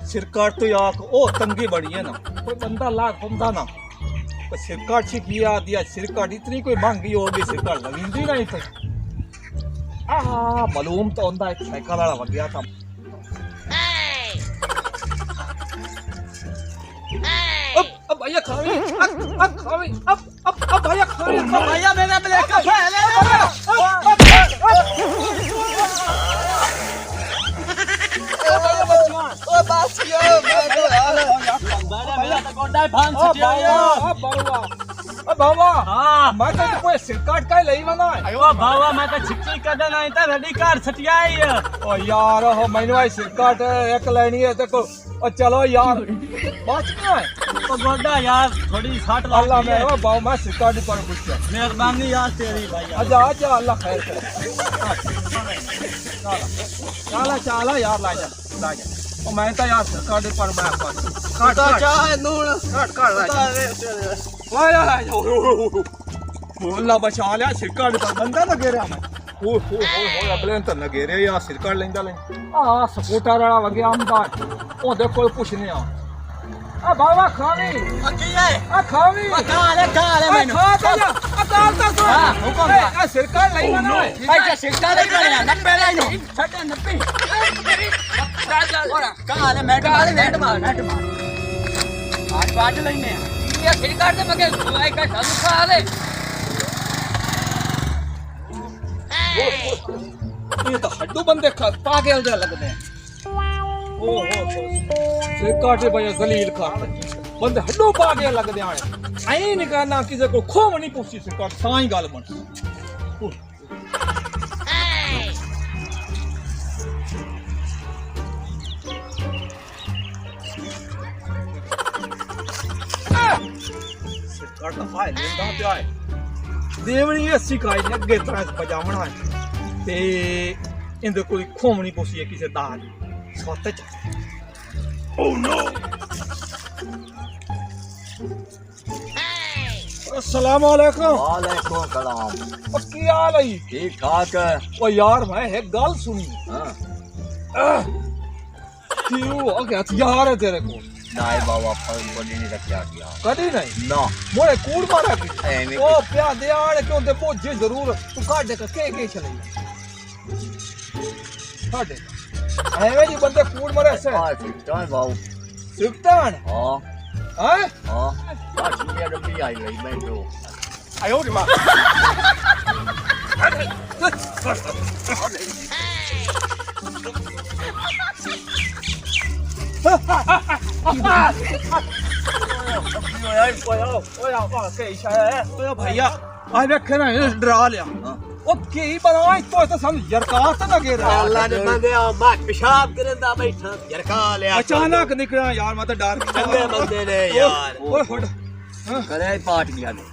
सिरकाट तो यार ओ तंगी बड़ी है ना, कोई बंदा लाख बंदा ना सिरकाट छिकिया दिया। सिरकाट इतनी कोई महंगी होगी, सिरकाट लगींदी नहीं तो मालूम तो होंदा एक साइकिल वाला लग गया था। अब भैया खावी, अब खावी, अब भैया खावी, भैया मेरा ब्लैक का ले ले। ओ बस यो मैं तो हाल भैया तो गोंडा भांग छटिया बाबा। हां मैं तो कोई सिरकाट का लई बना अयो बाबा मैं तो छिक्की कदन आई था रेडी कार छटियाई। ओ यार हो मैंने भाई सिरकाट एक लेनी है देखो। और चलो यार बच गया है तो गोंडा यार थोड़ी 60 लाख अल्लाह में ओ बाबा मैं सिरकाट पर कुछ मेहरबानी यार तेरी भाई। आजा आजा अल्लाह खैर करे। चला चला यार ला जा ला जा। ओ मैं तो यार सिरकाट पर मैं काट चाहे नून काट ला जा। वाह अल्लाह बचा लिया सिरकाट पर बंदा लगे रहा मैं। हो अपने तो लगे रहे यार सिरकाट लेंदा ले सपोर्टर वाला लगे आमदार। ओ देखो पूछने आ बाबा खावी की है खावी काले मैंने खा जा अकाल तो हां हुकुम है सिरकाट नहीं बना है ऐसा सिरकाट नहीं बना 90 ले लो 90 काले मैं नेट मार आज बात लेने ये सिरकाट से मगे भाई का चालू खा ले। ये तो हड्डू बंदे पागल जैसे लगते हैं। ओ सिरकाट भैया जलील खा बंदे हड्डू पागल लगते हैं। आई निकालना किसी को खोम नहीं पूछी सिरकाट साई गल बन। सिरकाट का फाइल लेंदा पिया है देवनी अस्सी काई लगे तरह बजावना है ते इंदे कोई खोम नहीं पूछी है किसी दाल सोते च। ओह नो अस्सलाम वालेकुम। वालेकुम सलाम। ओ की हाल है? ठीक ठाक है। ओ यार मैं एक गल सुनी। हां क्यों हो गया यार तेरे को? नाय बाबा फल बनी नहीं रखया गया कदी नहीं ना मोरे कूड़ मारा की ओ प्या दे आड़े क्यों दे पोजे जरूर तू काटे के चले काटे एवे जी बंदे कूड़ मारे से हां सिकटान बाऊ सिकटान हां हैं हां बाकी ये डब्बी आई गई मैं तो आयो रे मां भैया आज रखे ना डरा लिया ओ की बनाई तो समझ यरका तो लगे रहा अल्लाह ने बंदे मैं पेशाब करंदा बैठा यरका लिया अचानक निकला यार मैं तो डर चंगे बंदे ने यार ओए हट करे पाट गया ने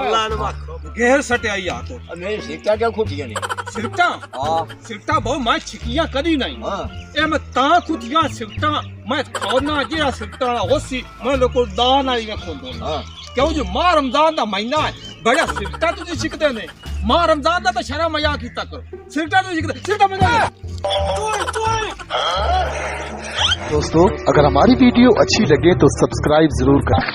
अल्लाह ने माखो घेर सटिया यार तो नहीं सिकटा क्या खुटियां नहीं सिकटा हां सिकटा बहु मैं छिकियां कदी नहीं हां ए मैं ता खुटियां सिकटा मैं खाना जेड़ा सिकटा होसी मैं लोग दान आई में खोल दो हां क्यों जो मां रमजान दा महीना है बड़ा सिकटा तुझे छिकते ने मां रमजान दा तो शर्म मजाक कीता करो सिकटा तुझे छिकते सिकटा मजाक दोस्तों अगर हमारी वीडियो अच्छी लगे तो सब्सक्राइब जरूर करें।